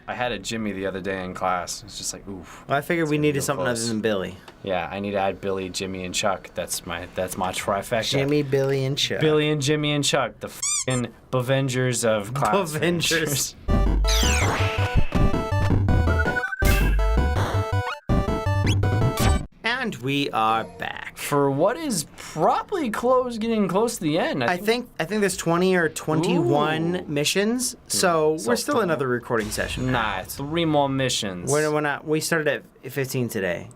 I had a Jimmy the other day in class. It's just like, oof. Well, I figured we needed something other than Billy. Yeah, I need to add Billy, Jimmy, and Chuck. That's my trifecta. Jimmy, Billy, and Chuck. Billy and Jimmy and Chuck, the f***ing Bavengers of class. Bavengers. And we are back. For what is probably getting close to the end. I think there's 20 or 21 missions, so we're still another recording session. Nah, 3 more missions. We're not. We started at 15 today.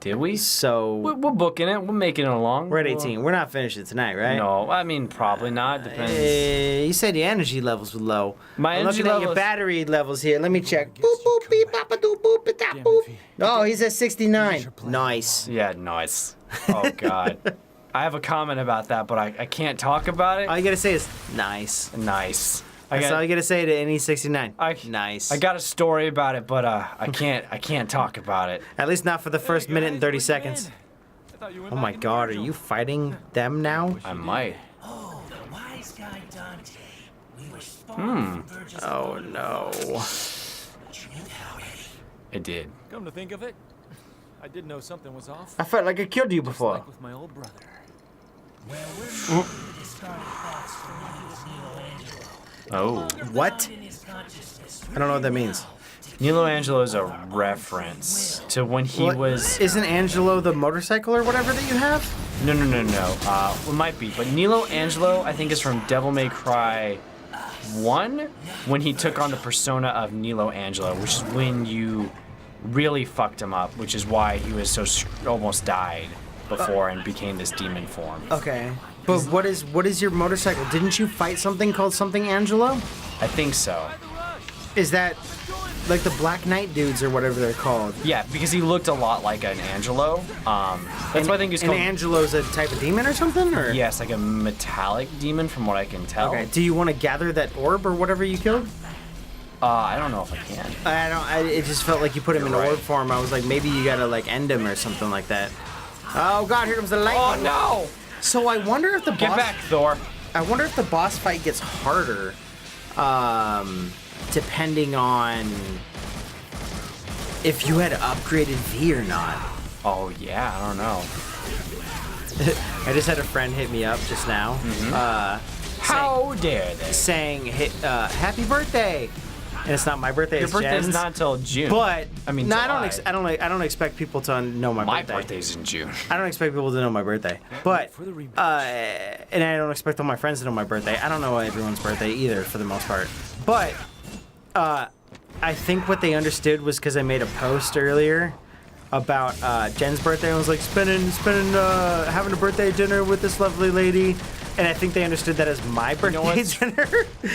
Did we? So we're booking it. We're making it along. We're at 18. We're not finishing tonight, right? No, I mean probably not. Depends. You said your energy levels were low. My I'm energy looking levels. at your battery levels here. Let me check. Boop boop beep bop a doop boop da boop. Oh, he's at 69. Nice. Yeah, nice. Oh God. I have a comment about that, but I can't talk about it. All you gotta say is nice. Nice. That's all you gotta say to any 69. Nice. I got a story about it, but I can't talk about it. At least not for the first minute and 30 seconds. Oh my God, are you fighting them now? I might. Oh, the wise guy Dante. We were spawned from Virgil's Oh no. It did. Come to think of it, I did know something was off. I felt like I killed you Just before. like with my old brother. Well, we're the discarded thoughts from Michelangelo. Oh. What? In his consciousness. I don't know what that means. Nilo Angelo is a reference to when he was. Isn't Angelo the motorcycle or whatever that you have? No. It might be, but Nilo Angelo, I think, is from Devil May Cry 1, when he took on the persona of Nilo Angelo, which is when you really fucked him up, which is why he was so almost died before and became this demon form. Okay. But what is your motorcycle? Didn't you fight something called something Angelo? I think so. Is that like the Black Knight dudes or whatever they're called? Yeah, because he looked a lot like an Angelo. That's why I think he's called. And Angelo's a type of demon or something? Or? Yes, like a metallic demon, from what I can tell. Okay. Do you want to gather that orb or whatever you killed? I don't know if I can. It just felt like you put him in You're right. orb form. I was like, maybe you gotta like end him or something like that. Oh God, here comes the light. Oh no! So I wonder if the boss. Get back, Thor. I wonder if the boss fight gets harder, depending on if you had upgraded V or not. Oh yeah, I don't know. I just had a friend hit me up just now. How dare they? Saying happy birthday, and it's not my birthday. Your It's birthday's Jen's. not until June. But I mean, no, July. I don't expect people to know my birthday. My birthday's in June. I don't expect people to know my birthday, but For the rematch. and I don't expect all my friends to know my birthday. I don't know everyone's birthday either, for the most part. But I think what they understood was because I made a post earlier about Jen's birthday. I was like having a birthday dinner with this lovely lady. And I think they understood that as my birthday dinner.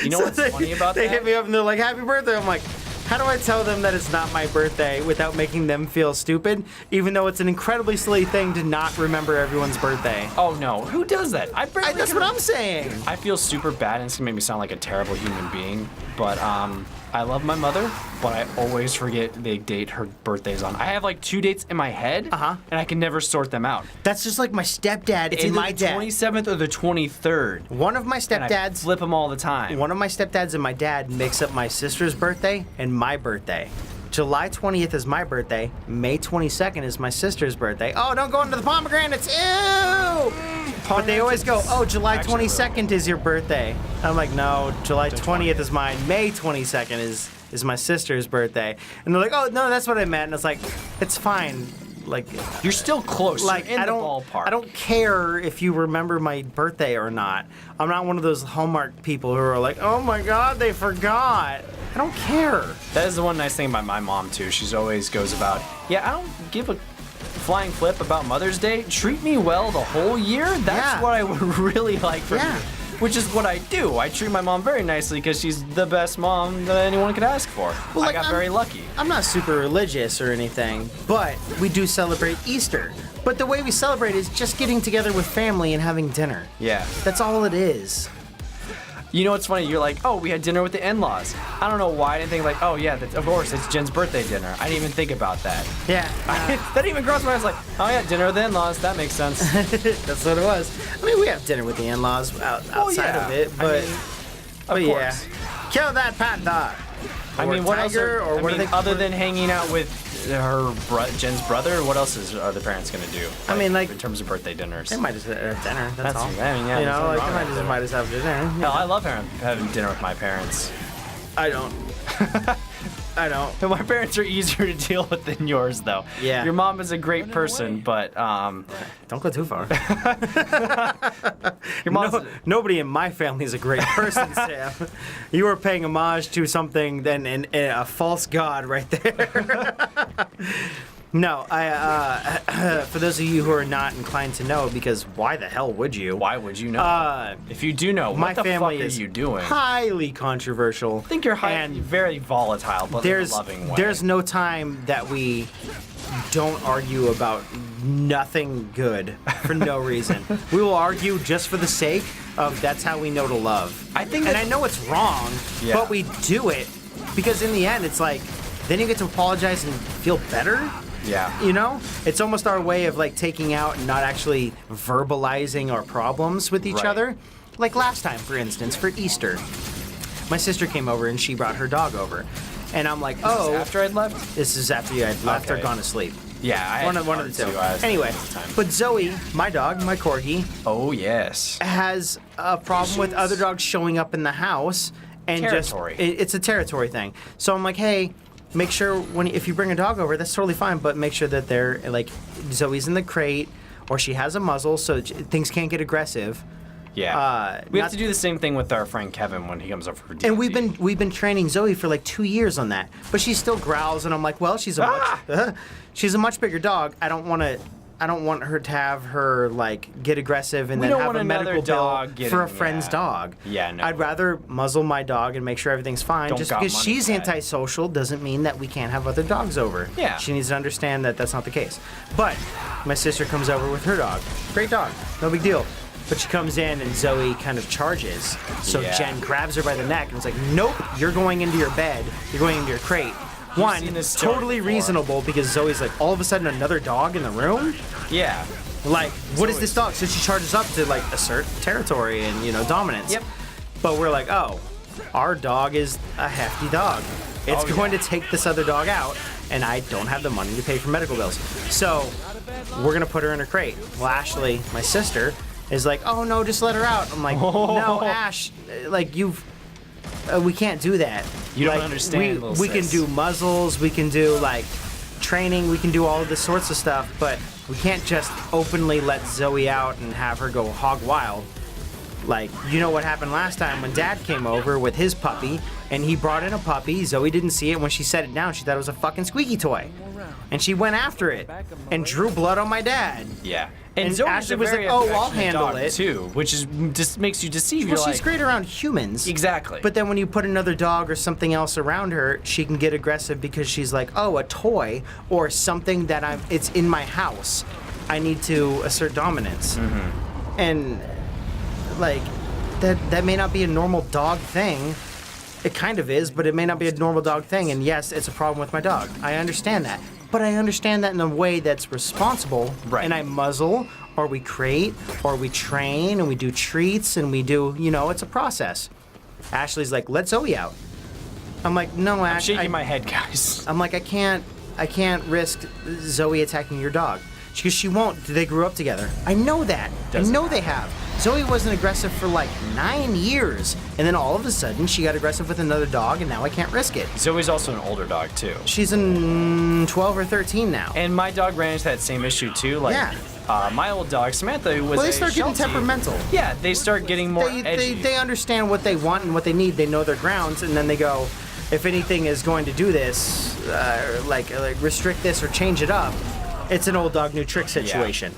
You know what's funny about They that? hit me up and they're like, happy birthday. I'm like, how do I tell them that it's not my birthday without making them feel stupid? Even though it's an incredibly silly thing to not remember everyone's birthday. Oh no, who does that? That's what I'm saying. I feel super bad, and it's gonna make me sound like a terrible human being. But I love my mother, but I always forget the date her birthday's on. I have like 2 dates in my head, and I can never sort them out. That's just like my stepdad It's and either my the dad. 27th or the 23rd. One of my And I stepdads, flip them all the time. one of my stepdads and my dad mix up my sister's birthday and my birthday. July 20th is my birthday. May 22nd is my sister's birthday. Oh, don't go into the pomegranates. Ew! But they always go, oh, July 22nd is your birthday. I'm like, no, July 20th is mine. May 22nd is my sister's birthday. And they're like, oh, no, that's what I meant. And it's like, it's fine. Like, You're still close. like You're in I the don't ballpark. I don't care if you remember my birthday or not. I'm not one of those Hallmark people who are like, oh my God, they forgot. I don't care. That is the one nice thing about my mom too. She's always goes about, yeah, I don't give a flying flip about Mother's Day. Treat me well the whole year. That's Yeah. what I would really like from Yeah. you. Which is what I do. I treat my mom very nicely because she's the best mom that anyone could ask for. Well, I like, got very lucky. I'm not super religious or anything, but we do celebrate Easter. But the way we celebrate is just getting together with family and having dinner. Yeah. That's all it is. You know what's funny? You're like, oh, we had dinner with the in-laws. I don't know why I didn't think like, oh yeah, of course, it's Jen's birthday dinner. I didn't even think about that. Yeah. That didn't even cross my mind. I was like, oh yeah, dinner with the in-laws. That makes sense. That's what it was. I mean, we have dinner with the in-laws outside yeah. of it, I but, mean, but of yeah. course. Kill that panther. I mean, what tiger, else? or what are they? Other than hanging out with Jen's brother, what else are the parents gonna do? I mean, like in terms of birthday dinners. they might just have dinner. That's all. I mean, yeah, you there's know, nothing like wrong they might with just it. might just have dinner. Hell, I love having dinner with my parents. I don't. I don't. My parents are easier to deal with than yours, though. Yeah. Your mom is a great person, but Don't go too far. your mom's. Nobody in my family is a great person, Sam. You are paying homage to something, then a false god right there. No, for those of you who are not inclined to know, because why the hell would you? Why would you know? If you do know, My what the family fuck is are you doing? highly controversial. I think you're and very volatile, but in a loving way. There's no time that we don't argue about nothing good for no reason. We will argue just for the sake of that's how we know to love. I think and that- I know it's wrong, Yeah. but we do it because in the end, it's like then you get to apologize and feel better. Yeah. You know, it's almost our way of like taking out and not actually verbalizing our problems with each Right. other. Like last time, for instance, for Easter, my sister came over and she brought her dog over, and I'm like, oh, After I'd left? this is after you had left or Okay. gone to sleep. Yeah, One of the two. Anyway, but Zoe, my dog, my corgi, Oh yes. has a problem with other dogs showing up in the house and Territory. it's a territory thing. So I'm like, hey, make sure if you bring a dog over, that's totally fine, but make sure that they're like Zoe's in the crate or she has a muzzle so things can't get aggressive. Yeah. We have not- to do the same thing with our friend Kevin when he comes over for DMCV. And we've been training Zoe for like 2 years on that, but she still growls, and I'm like, well, she's a much bigger dog. I don't want her to have her like get aggressive and We then don't have want a another medical bill dog for a getting- friend's yeah. dog. Yeah, no. I'd rather muzzle my dog and make sure everything's fine. Don't Just got because money she's for that. antisocial doesn't mean that we can't have other dogs over. Yeah. She needs to understand that that's not the case. But my sister comes over with her dog. Great dog, no big deal. But she comes in and Zoe kind of charges. So Yeah. Jen grabs her by the neck and is like, nope, you're going into your bed. You're going into your crate. One, seen this story totally before. reasonable because Zoe's like, all of a sudden another dog in the room? Yeah. Like, what is this dog? So she charges up to like assert territory and, dominance. Yep. But we're like, oh, our dog is a hefty dog. It's going to take this other dog out, and I don't have the money to pay for medical bills. So we're going to put her in a crate. Well, Ashley, my sister, is like, oh no, just let her out. I'm like, no, Ash, like we can't do that. You don't Like, understand, little we can sis. do muzzles, we can do like training, we can do all of this sorts of stuff, but we can't just openly let Zoe out and have her go hog wild. Like, you know what happened last time when Dad came over with his puppy, and he brought in a puppy. Zoe didn't see it. When she set it down, she thought it was a fucking squeaky toy. And she went after it and drew blood on my dad. Yeah. And Zoe's Ashley a was very like, "Oh, I'll affectionate handle dog, it." too, which is just makes you deceive. Well, You're she's like, great around humans. Exactly. But then when you put another dog or something else around her, she can get aggressive because she's like, oh, a toy or something that it's in my house. I need to assert dominance. Mm-hmm. And like that may not be a normal dog thing. It kind of is, but it may not be a normal dog thing. And yes, it's a problem with my dog. I understand that. But I understand that in a way that's responsible. Right. And I muzzle, or we crate, or we train, and we do treats, and we do, it's a process. Ashley's like, let Zoe out. I'm like, no, I'm Ash. shaking my head, guys. I'm like, I can't risk Zoe attacking your dog. Because she won't. They grew up together. I know that. Doesn't I know they have. Zoe wasn't aggressive for like 9 years. And then all of a sudden, she got aggressive with another dog, and now I can't risk it. Zoe's also an older dog too. She's in 12 or 13 now. And my dog ran into that same issue too. Like, Yeah. my old dog Samantha was. Well, they a start getting Sheltie. temperamental. Yeah, they start getting more They edgy. understand what they want and what they need. They know their grounds, and then they go, if anything is going to do this, like restrict this or change it up, it's an old dog, new trick situation.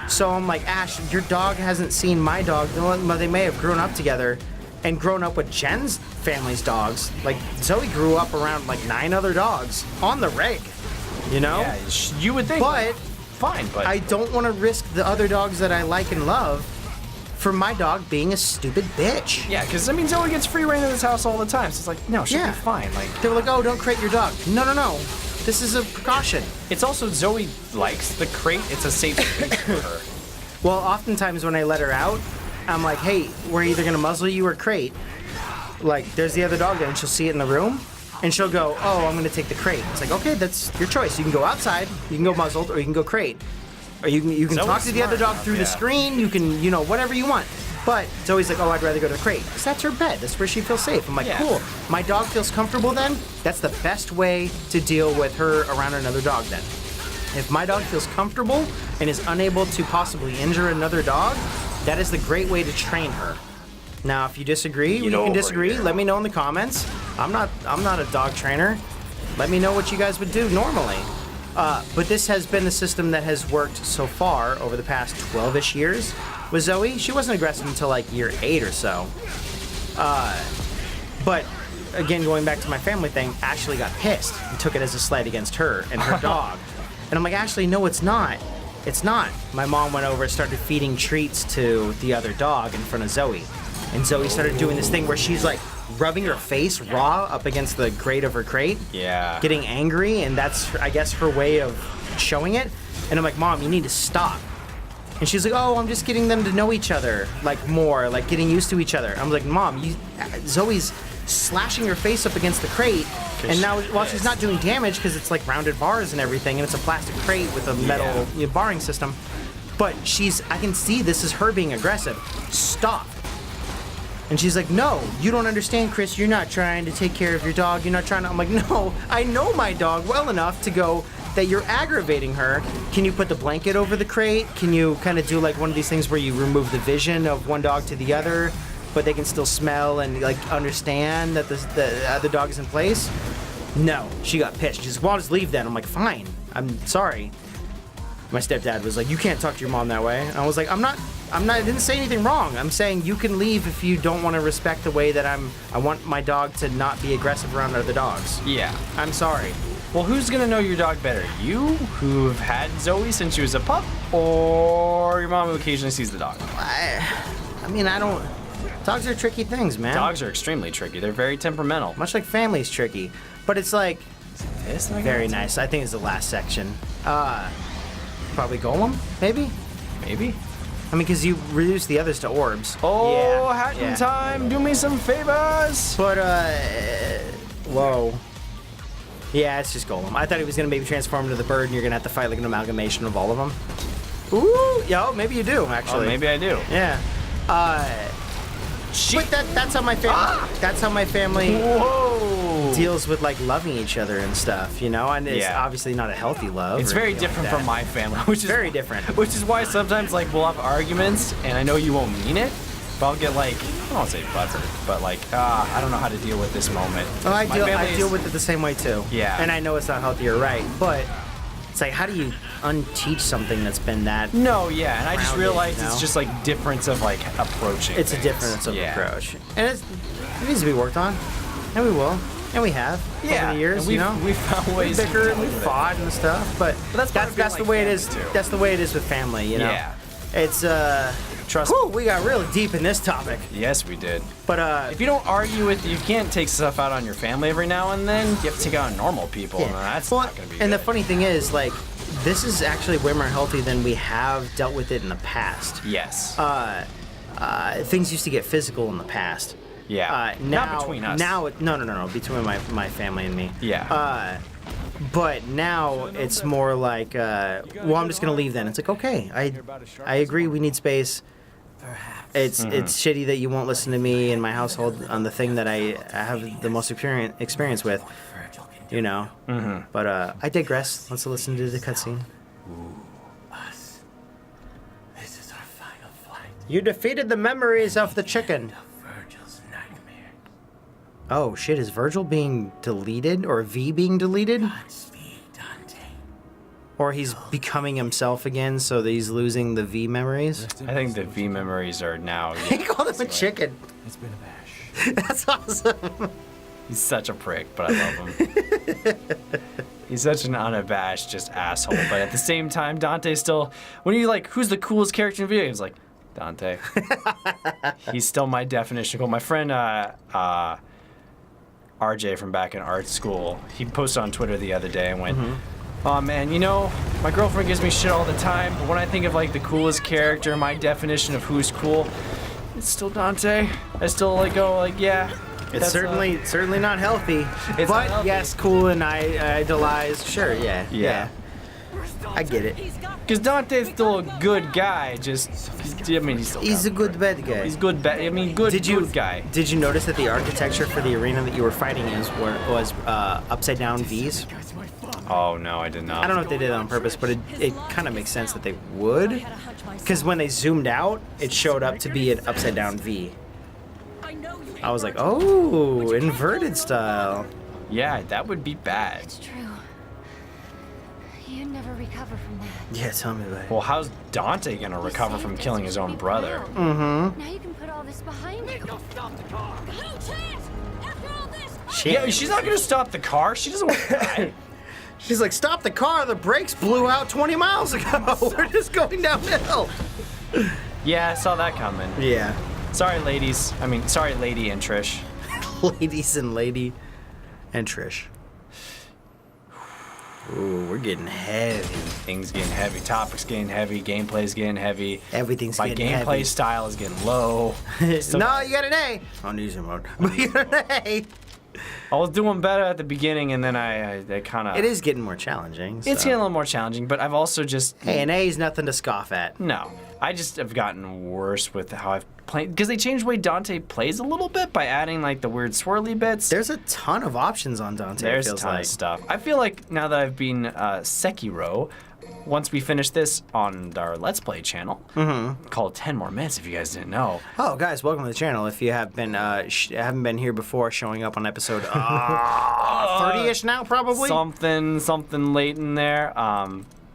So I'm like, Ash, your dog hasn't seen my dog. Well, they may have grown up together and grown up with Jen's family's dogs. Like, Zoe grew up around like 9 other dogs on the rig, Yeah, you would think. But fine, but I don't want to risk the other dogs that I like and love for my dog being a stupid bitch. yeah, because I mean Zoe gets free reign in this house all the time. So it's like, no, she'll Yeah. be fine. Like, They were like, oh, don't crate your dog. No. This is a precaution. it's also Zoe likes the crate. It's a safe space for her. Well, oftentimes when I let her out, I'm like, hey, we're either going to muzzle you or crate. Like, there's the other dog there, and she'll see it in the room. And she'll go, oh, I'm going to take the crate. It's like, okay, that's your choice. You can go outside, you can go muzzled, or you can go crate. Or you can talk to the other dog through the screen. You can, whatever you want. But Zoe's like, oh, I'd rather go to the crate. Because that's her bed. That's where she feels safe. I'm like, cool. My dog feels comfortable then. That's the best way to deal with her around another dog then. If my dog feels comfortable and is unable to possibly injure another dog, that is the great way to train her. Now, if you disagree, you can disagree. Let me know in the comments. I'm not a dog trainer. Let me know what you guys would do normally. But this has been the system that has worked so far over the past 12-ish years with Zoe. She wasn't aggressive until like year 8 or so. But again, going back to my family thing, Ashley got pissed and took it as a slight against her and her dog. And I'm like, Ashley, no, it's not. It's not. My mom went over and started feeding treats to the other dog in front of Zoe. And Zoe started doing this thing where she's like rubbing her face raw up against the grate of her crate. Yeah. Getting angry, and that's, I guess, her way of showing it. And I'm like, Mom, you need to stop. And she's like, oh, I'm just getting them to know each other, like, more, like, getting used to each other. I'm like, Mom, Zoe's slashing her face up against the crate, and now, while she's not doing damage, because it's, like, rounded bars and everything, and it's a plastic crate with a metal barring system, but I can see this is her being aggressive. Stop. And she's like, no, you don't understand, Chris. You're not trying to take care of your dog. You're not trying to. I'm like, no, I know my dog well enough to go that you're aggravating her. Can you put the blanket over the crate? Can you kind of do like one of these things where you remove the vision of one dog to the other, but they can still smell and like understand that the other dog is in place? No, she got pissed. She's like, well, I'll just leave then. I'm like, fine, I'm sorry. My stepdad was like, you can't talk to your mom that way. And I was like, I didn't say anything wrong. I'm saying you can leave if you don't want to respect the way that I want my dog to not be aggressive around other dogs. Yeah. I'm sorry. Well, who's gonna know your dog better? You, who've had Zoe since she was a pup, or your mom who occasionally sees the dog? I mean, dogs are tricky things, man. Dogs are extremely tricky. They're very temperamental. Much like family's tricky. But it's like, This very nice. I think it's the last section. Probably Golem, maybe? Maybe. I mean, because you reduce the others to orbs. Oh, Hatton time, do me some favors. But, whoa. Yeah, it's just Golem. I thought he was going to maybe transform into the bird and you're going to have to fight like an amalgamation of all of them. Ooh, yo, maybe you do, actually. Oh, maybe I do. Yeah. But that's how my family, that's how my family deals with like loving each other and stuff, and it's obviously not a healthy love. It's very different from my family, which is very different. Which is why sometimes like we'll have arguments, and I know you won't mean it, but I'll get like, I won't say buttered, but like, I don't know how to deal with this moment. Well, I deal with it the same way too. Yeah. And I know it's not healthy, you're right, but it's like, how do you unteach something that's been that? No, yeah, and I just grounded, realized it's just like difference of like approaching. It's things. a difference of approach, and it needs to be worked on, and we will, and we have over the years. And we found ways. We bicker and we fought and stuff, but that's the way it is. Too. That's the way it is with family, Yeah. It's Trust. Whew, we got really deep in this topic. Yes, we did. But if you don't argue you can't take stuff out on your family every now and then. You have to take it out on normal people, and that's not gonna be. And good. the funny thing is, like, this is actually way more healthy than we have dealt with it in the past. Yes. Things used to get physical in the past. Yeah. Now, Not between us. Now, no, between my family and me. Yeah. But now it's more like, well, I'm just gonna leave then. It's like, okay, I agree. We need space. It's shitty that you won't listen to me in my household on the thing that I have the most experience with. But I digress. Let's listen to the cutscene. Us. This is our final flight. You defeated the memories of the chicken. Virgil's nightmare. Oh shit, is Virgil being deleted or V being deleted? Godspeed, Dante. Or he's becoming himself again so that he's losing the V memories? I think the V memories are now. He called him a chicken. It's been a bash. That's awesome. He's such a prick, but I love him. He's such an unabashed just asshole. But at the same time, Dante's still. When you like, who's the coolest character in video games? Like, Dante. He's still my definition of cool. My friend RJ from back in art school, he posted on Twitter the other day and went, oh man, my girlfriend gives me shit all the time, but when I think of like the coolest character, my definition of who's cool, it's still Dante. I still like go like, yeah, It's certainly not healthy. It's but not healthy. yes, cool and idolized. Sure, yeah. I get it. Because Dante's still a good guy. He's still He's a good bad guy. He's good. Good guy. Did you notice that the architecture for the arena that you were fighting in was upside down V's? Oh no, I did not. I don't know if they did it on purpose, but it kind of makes sense that they would. Because when they zoomed out, it showed up to be an upside down V. I was like, oh, inverted style. Yeah, that would be bad. It's true. You'd never recover from that. Yeah, tell me about it. Well, how's Dante gonna recover from killing his own brother? Mm-hmm. Now you can put all this behind you. No chance! After all this, Yeah, she's not gonna stop the car. She doesn't want to die. She's like, stop the car. The brakes blew out 20 miles ago. We're just going downhill. Yeah, I saw that coming. Yeah. Sorry, ladies. Sorry, Lady and Trish. Ladies and Lady and Trish. Ooh, we're getting heavy. Things getting heavy. Topics getting heavy. Gameplay's getting heavy. Everything's My getting gameplay heavy. style is getting low. So No, you got an A. On easy mode. But you got an A. I was doing better at the beginning, and then I kind of. It is getting more challenging. It's so. getting a little more challenging, but I've also just. Hey, an A is nothing to scoff at. No, I just have gotten worse with how I've played because they changed the way Dante plays a little bit by adding like the weird swirly bits. There's a ton of options on Dante. There's it a feels ton like. of stuff. I feel like now that I've been Sekiro, once we finish this on our Let's Play channel, called 10 More Minutes, if you guys didn't know. Oh, guys, welcome to the channel. If you have been haven't been here before, showing up on episode 30-ish now, probably. Something late in there.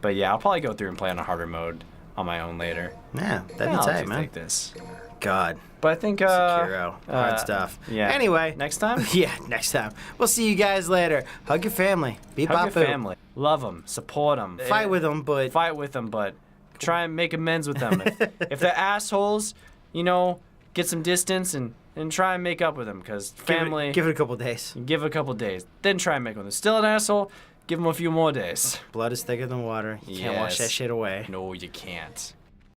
But yeah, I'll probably go through and play on a harder mode on my own later. Yeah, that'd be I'll tight, just man. take this. God. But I think Sekiro. Hard stuff. Yeah. Anyway. Next time? Yeah, next time. We'll see you guys later. Hug your family. Be Hug your family. Love them. Support them. Fight with them, but Fight with them, but try and make amends with them. If they're assholes, get some distance and try and make up with them, because family. Give it a couple days. Give it a couple days. Then try and make with them. Still an asshole, give them a few more days. Blood is thicker than water. You can't wash Yes. that shit away. No, you can't.